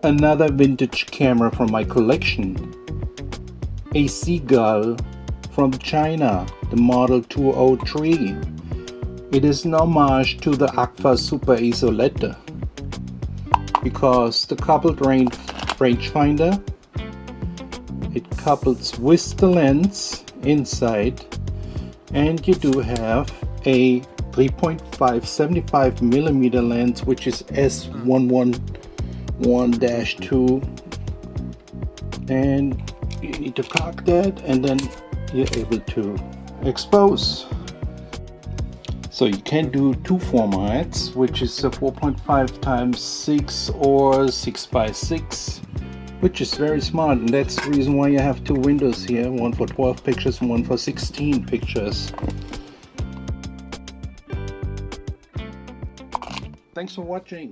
Another vintage camera from my collection, a Seagull from China, the model 203. It is an homage to the Agfa Super Isolette because the coupled rangefinder, it couples with the lens inside, and you do have a 3.5 75mm lens, which is S111-2, and you need to cock that and then you're able to expose. So you can do two formats, which is a 4.5x6 or 6x6, which is very smart, and that's the reason why you have two windows here, one for 12 pictures and one for 16 pictures. Thanks for watching.